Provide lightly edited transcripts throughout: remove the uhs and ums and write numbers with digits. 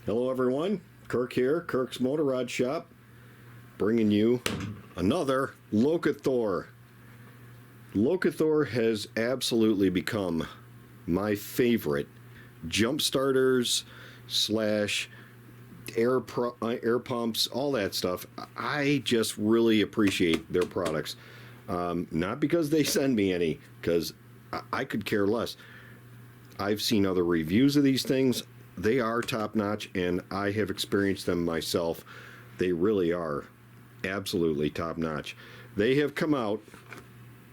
Hello everyone, Kirk here, Kirk's Motorrad Shop, bringing you another LokiThor. LokiThor has absolutely become my favorite jump starters slash air pumps, all that stuff. I just really appreciate their products. Not because they send me any, because I could care less. I've seen other reviews of these things. They are top-notch, and I have experienced them myself. They really are absolutely top-notch. They have come out,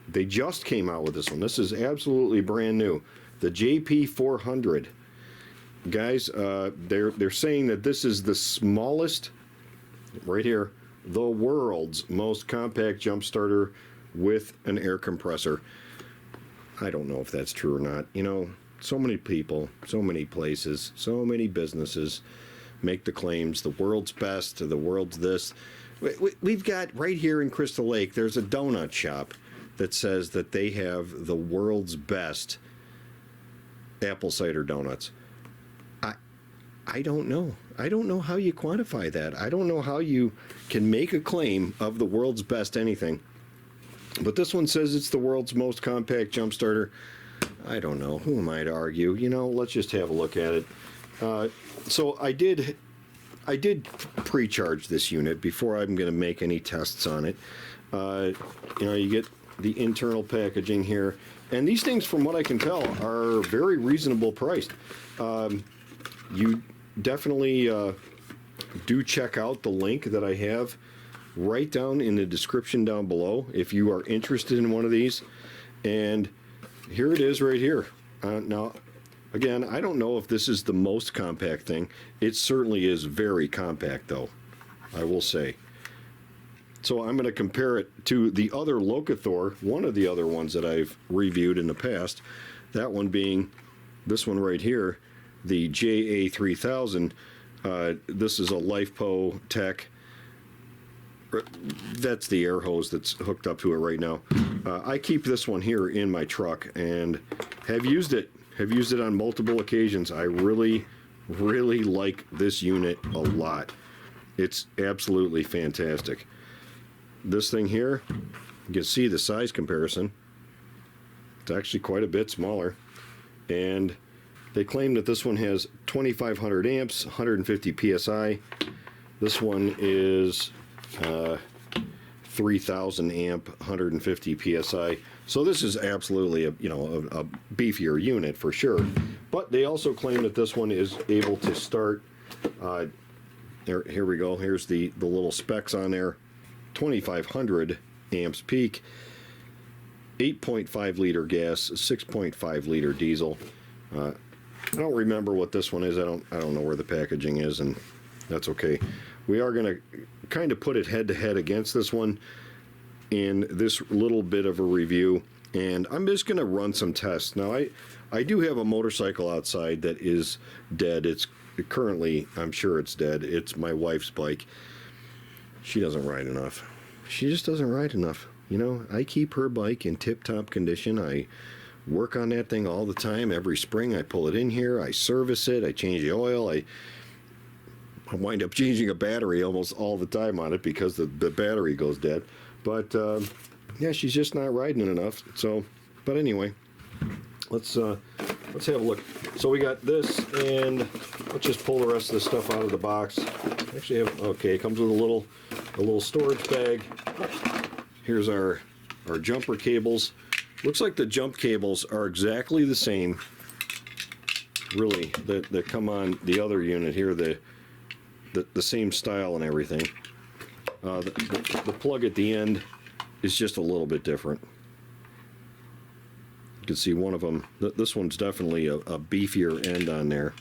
they just came out with this one. This is absolutely brand new. The JP400. Guys, they're saying that this is the smallest, right here, the world's most compact jump starter with an air compressor. I don't know if that's true or not. You know, so many people, so many places, so many businesses make the claims, the world's best, the world's this. We've got right here in Crystal Lake, there's a donut shop that says that they have the world's best apple cider donuts. I don't know. I don't know how you quantify that. I don't know how you can make a claim of the world's best anything. But this one says it's the world's most compact jump starter. I don't know. Who am I to argue? You know, let's just have a look at it. So I did pre-charge this unit before I'm going to make any tests on it. You know, you get the internal packaging here, and these things, from what I can tell, are very reasonable priced. You definitely do check out the link that I have right down in the description down below if you are interested in one of these. And here it is right here. Now, again, I don't know if this is the most compact thing. It certainly is very compact, though, I will say. So I'm going to compare it to the other LokiThor, one of the other ones that I've reviewed in the past. That one being this one right here, the JA3000. This is a LifePo Tech. That's the air hose that's hooked up to it right now. I keep this one here in my truck and have used it. Have used it on multiple occasions. I really like this unit a lot. It's absolutely fantastic. This thing here, you can see the size comparison. It's actually quite a bit smaller. And they claim that this one has 2,500 amps, 150 psi. This one is 3,000 amp, 150 psi. So this is absolutely a a beefier unit for sure. But they also claim that this one is able to start. Here we go. Here's the little specs on there. 2,500 amps peak, 8.5 liter gas, 6.5 liter diesel. I don't remember what this one is. I don't know where the packaging is, and that's okay. We are going to kind of put it head to head against this one in this little bit of a review, and I'm just going to run some tests. Now, I do have a motorcycle outside that is dead. It's currently, I'm sure it's dead. It's my wife's bike. She doesn't ride enough. She just doesn't ride enough. You know, I keep her bike in tip-top condition. I work on that thing all the time. Every spring I pull it in here. I service it. I change the oil. I wind up changing a battery almost all the time on it because the battery goes dead. But yeah, she's just not riding enough. So, but anyway, let's have a look. So we got this, and let's just pull the rest of the stuff out of the box. Actually, okay, it comes with a little storage bag. Here's our jumper cables. Looks like the jump cables are exactly the same, really, that come on the other unit here. The same style and everything. The plug at the end is just a little bit different. You can see one of them. This one's definitely a beefier end on there,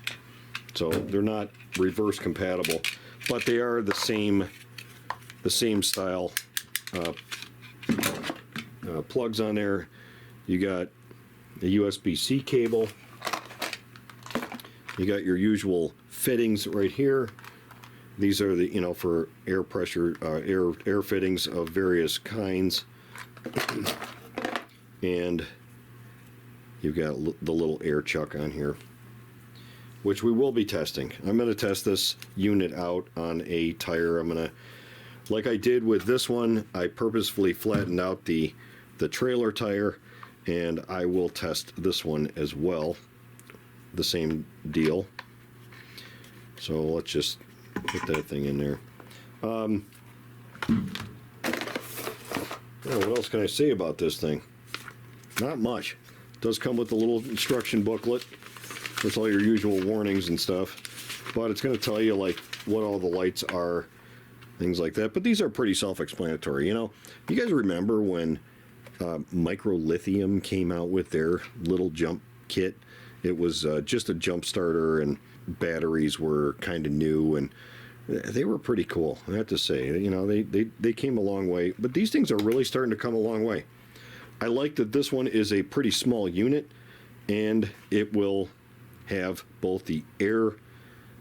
so they're not reverse compatible, but they are the same style plugs on there. You got a USB-C cable. You got your usual fittings right here. These are the, for air pressure, air fittings of various kinds. And you've got the little air chuck on here. which we will be testing. I'm going to test this unit out on a tire. I'm going to, like I did with this one, I purposefully flattened out the trailer tire, and I will test this one as well. The same deal. So let's just put that thing in there. Yeah, what else can I say about this thing? Not much. It does come with a little instruction booklet with all your usual warnings and stuff, but it's going to tell you like what all the lights are, things like that. But these are pretty self-explanatory. You know, you guys remember when Micro Lithium came out with their little jump kit? It was just a jump starter, and batteries were kind of new, and they were pretty cool, I have to say. You know, they came a long way, but these things are really starting to come a long way. I like that this one is a pretty small unit, and it will have both the air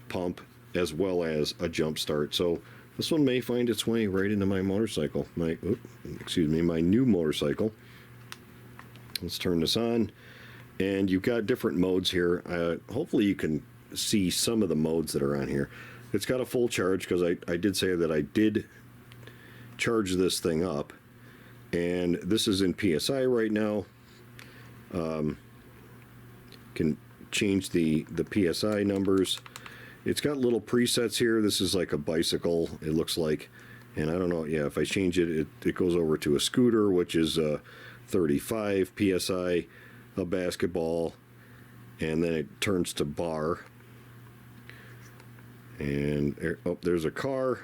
pump as well as a jump start. So this one may find its way right into my motorcycle, my new motorcycle. Let's turn this on, and you've got different modes here. Hopefully you can see some of the modes that are on here. It's got a full charge, because I did say that I did charge this thing up, and this is in PSI right now. Can change the PSI numbers. It's got little presets here. This is like a bicycle, it looks like, and I don't know, yeah, if I change it, it goes over to a scooter, which is 35 PSI, a basketball, and then it turns to bar. And oh, there's a car.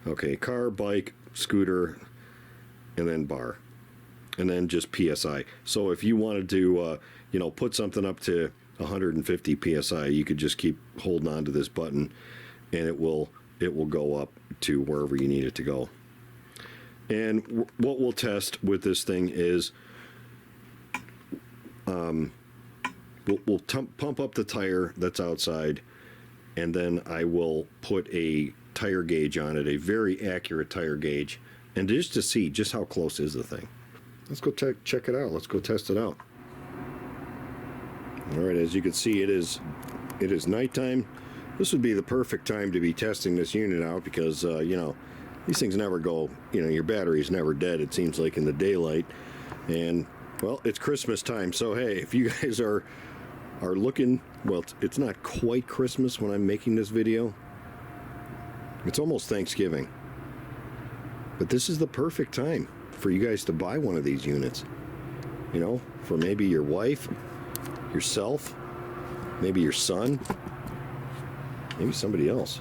Okay, car, bike, scooter, and then bar, and then just PSI. So if you wanted to, you know, put something up to 150 PSI, you could just keep holding on to this button, and it will go up to wherever you need it to go. And what we'll test with this thing is, we'll pump up the tire that's outside, and then I will put a tire gauge on it, a very accurate tire gauge, and just to see just how close is the thing. Let's go check it out. Let's go test it out. All right, as you can see, it is nighttime. This would be the perfect time to be testing this unit out, because you know, these things never go, you know, your battery's never dead, it seems like, in the daylight. And well, it's Christmas time, so hey, if you guys are looking, well, it's not quite Christmas when I'm making this video. It's almost Thanksgiving. But this is the perfect time for you guys to buy one of these units. You know, for maybe your wife, yourself, maybe your son, maybe somebody else.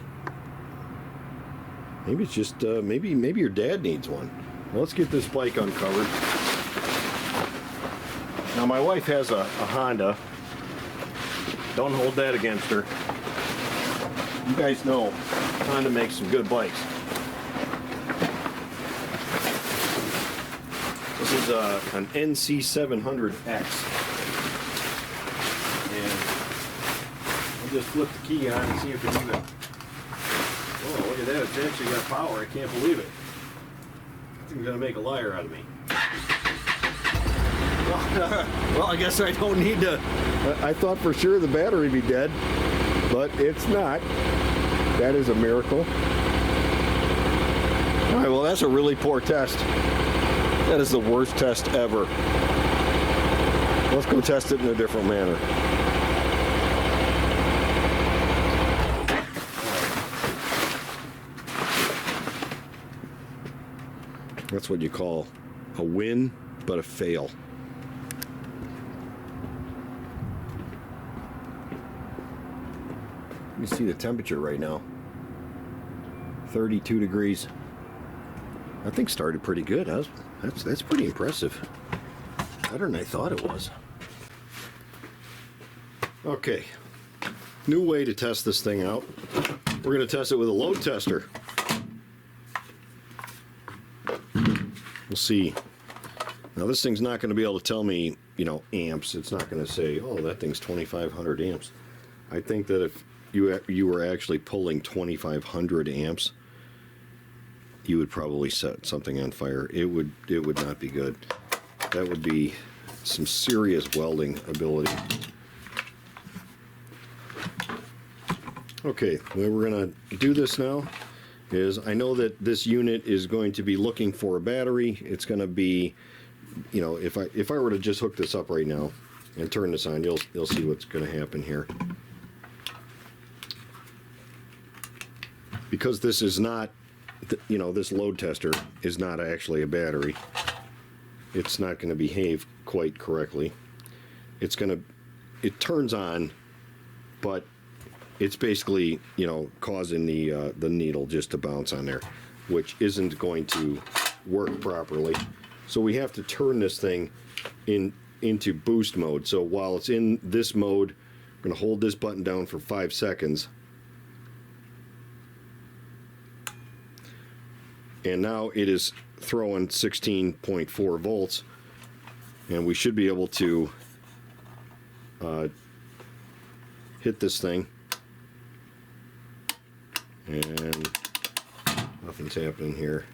Maybe it's just, maybe your dad needs one. Well, let's get this bike uncovered. Now, my wife has a Honda. Don't hold that against her. You guys know Honda makes some good bikes. This is an NC700X. And I'll just flip the key on and see if it's even... Oh, look at that. It's actually got power. I can't believe it. I think I'm going to make a liar out of me. Well, I guess I don't need to... I thought for sure the battery would be dead, but it's not. That is a miracle. All right, well, that's a really poor test. That is the worst test ever. Let's go test it in a different manner. That's what you call a win, but a fail. You see the temperature right now. 32 degrees. That thing started pretty good. That's pretty impressive. Better than I thought it was. Okay. New way to test this thing out. We're going to test it with a load tester. We'll see. Now this thing's not going to be able to tell me, you know, amps. It's not going to say, oh, that thing's 2,500 amps. I think that if you were actually pulling 2,500 amps, you would probably set something on fire. It would not be good. That would be some serious welding ability. Okay, the way we're going to do this now is I know that this unit is going to be looking for a battery. It's going to be, you know, if I were to just hook this up right now and turn this on, you'll see what's going to happen here. Because this is not, you know, this load tester is not actually a battery. It's not going to behave quite correctly. It's going to, it turns on, but it's basically, you know, causing the needle just to bounce on there, which isn't going to work properly. So we have to turn this thing into boost mode. So while it's in this mode, I'm going to hold this button down for 5 seconds. And now it is throwing 16.4 volts, and we should be able to hit this thing, and nothing's happening here.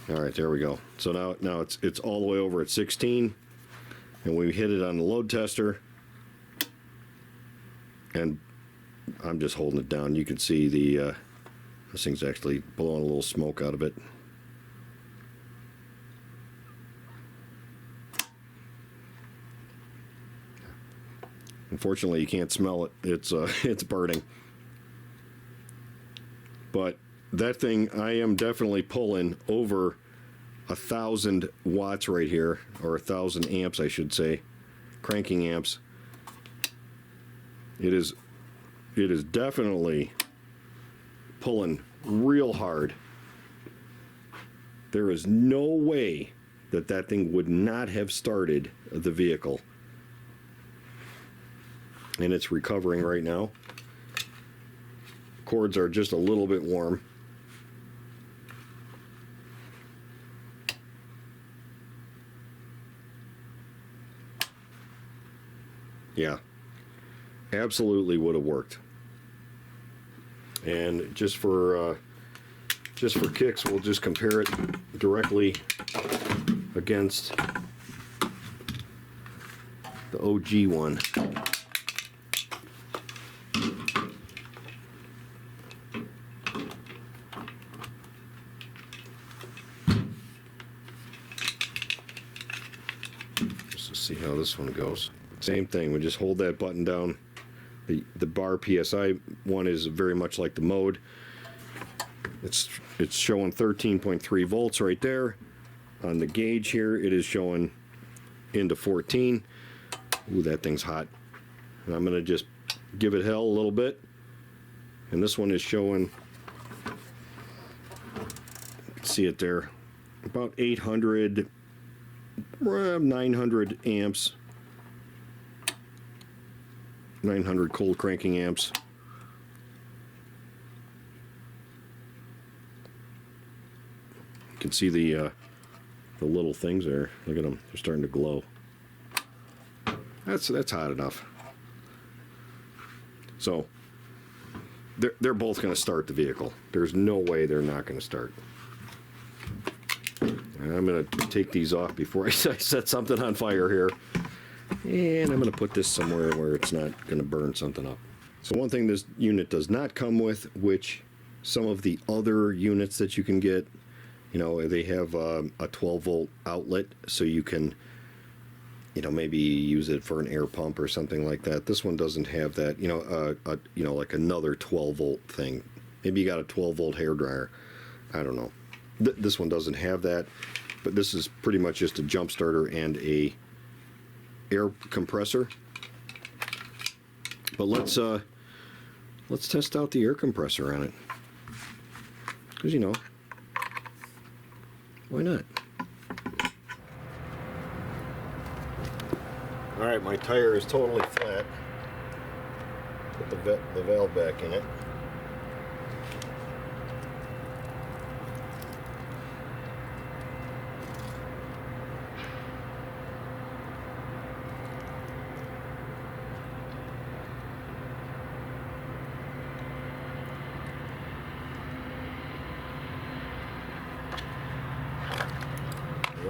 All right, there we go. So now it's all the way over at 16, and we hit it on the load tester, and I'm just holding it down. You can see the this thing's actually blowing a little smoke out of it. Unfortunately, you can't smell it. It's burning. But that thing, I am definitely pulling over 1,000 watts right here, or 1,000 amps, I should say, cranking amps. It is definitely pulling real hard. There is no way that that thing would not have started the vehicle. And it's recovering right now. Cords are just a little bit warm. Yeah, absolutely would have worked. And just for kicks, we'll just compare it directly against the OG one. Just to see how this one goes. Same thing, we just hold that button down. The bar PSI one is very much like the mode. It's showing 13.3 volts right there. On the gauge here, it is showing into 14. Ooh, that thing's hot. And I'm gonna just give it hell a little bit. And this one is showing, you can see it there, about 800, 900 amps. 900 cold cranking amps. You can see the little things there. Look at them; they're starting to glow. That's hot enough. So they're both going to start the vehicle. There's no way they're not going to start. And I'm going to take these off before I set something on fire here. And I'm going to put this somewhere where it's not going to burn something up. So one thing this unit does not come with, which some of the other units that you can get, you know, they have a 12 volt outlet, so you can, you know, maybe use it for an air pump or something like that. This one doesn't have that, you know, like another 12 volt thing. Maybe you got a 12 volt hair dryer. I don't know. This one doesn't have that, but this is pretty much just a jump starter and a air compressor. But let's test out the air compressor on it, because, you know, why not? All right, my tire is totally flat. Put the valve back in it.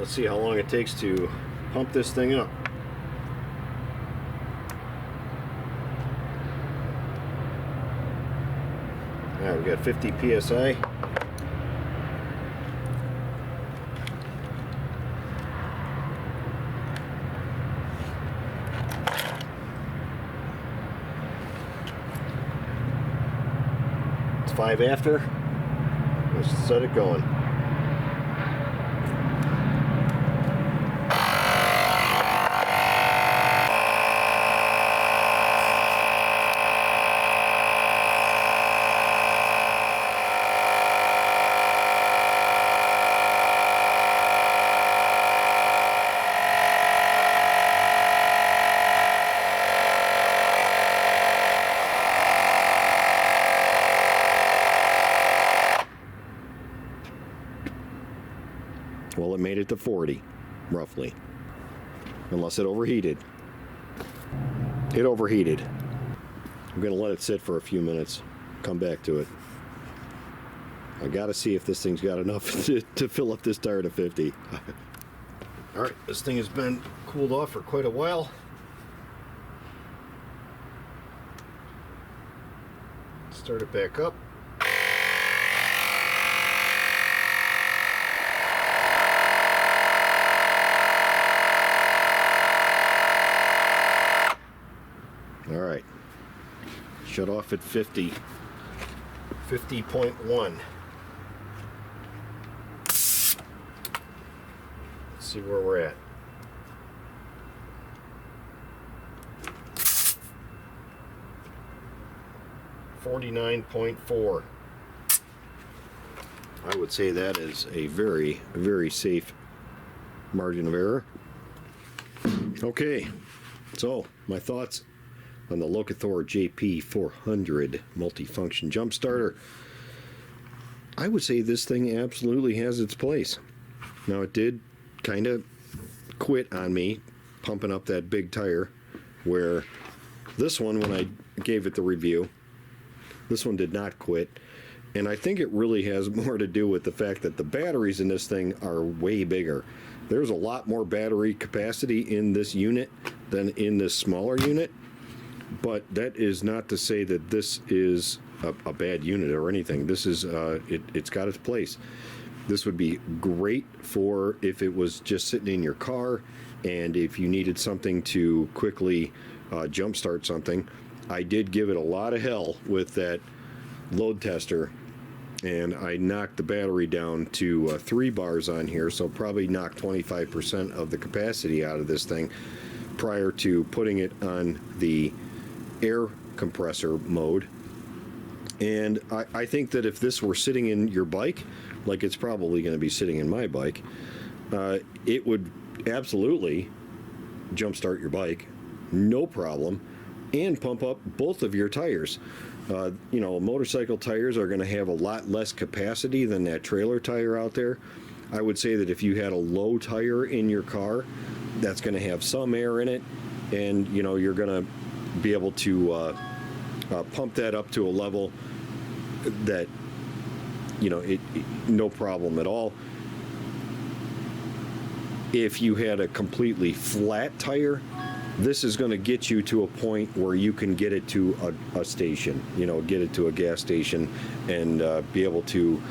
let's see how long it takes to pump this thing up. Alright, we got 50 psi. It's 5 after. Let's set it going. Well, it made it to 40, roughly. Unless it overheated. It overheated. I'm going to let it sit for a few minutes. Come back to it. I got to see if this thing's got enough to fill up this tire to 50. Alright, this thing has been cooled off for quite a while. Start it back up. Alright, shut off at 50, 50.1. Let's see where we're at. $49.4. I would say that is a very, very safe margin of error. Okay, so my thoughts on the LokiThor JP400 multifunction jump starter. I would say this thing absolutely has its place. Now, it did kind of quit on me pumping up that big tire, where this one, when I gave it the review, this one did not quit. And I think it really has more to do with the fact that the batteries in this thing are way bigger. There's a lot more battery capacity in this unit than in this smaller unit. But that is not to say that this is a bad unit or anything. This is it's got its place. This would be great for if it was just sitting in your car and if you needed something to quickly jumpstart something. I did give it a lot of hell with that load tester, and I knocked the battery down to 3 bars on here, so probably knocked 25% of the capacity out of this thing prior to putting it on the air compressor mode. And I think that if this were sitting in your bike, like it's probably going to be sitting in my bike, it would absolutely jumpstart your bike, no problem, and pump up both of your tires. You know, motorcycle tires are going to have a lot less capacity than that trailer tire out there. I would say that if you had a low tire in your car, that's going to have some air in it, and you know, you're going to be able to pump that up to a level that, you know, it no problem at all. If you had a completely flat tire, this is going to get you to a point where you can get it to a station, you know, get it to a gas station, and be able to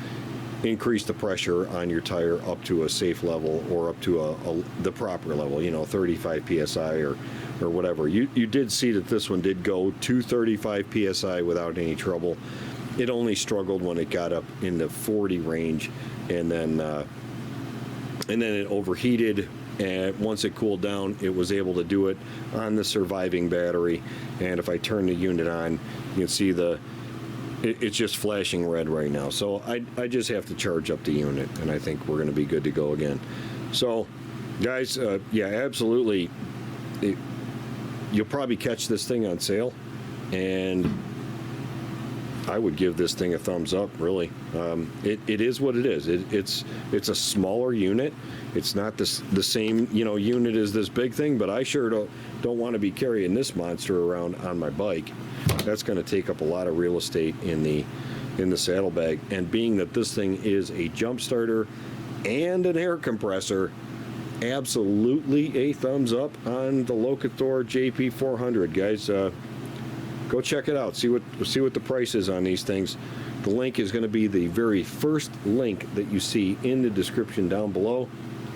increase the pressure on your tire up to a safe level, or up to the proper level, you know, 35 psi or whatever. You did see that this one did go to 35 psi without any trouble. It only struggled when it got up in the 40 range, and then it overheated. And once it cooled down, it was able to do it on the surviving battery. And if I turn the unit on, you can see it's just flashing red right now. So I just have to charge up the unit, and I think we're going to be good to go again. So, guys, yeah, absolutely. You'll probably catch this thing on sale, and I would give this thing a thumbs up, really. It is what it is. It's a smaller unit. It's not the same, you know, unit as this big thing, but I sure don't want to be carrying this monster around on my bike. That's going to take up a lot of real estate in the saddlebag. And being that this thing is a jump starter and an air compressor, absolutely a thumbs up on the LokiThor JP400, guys. Go check it out. See what the price is on these things. The link is going to be the very first link that you see in the description down below.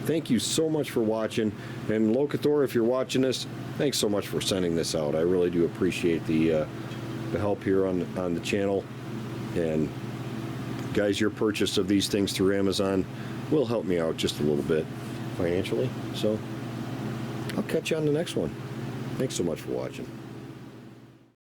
Thank you so much for watching. And LokiThor, if you're watching this, thanks so much for sending this out. I really do appreciate the help here on the channel. And guys, your purchase of these things through Amazon will help me out just a little bit financially. So I'll catch you on the next one. Thanks so much for watching.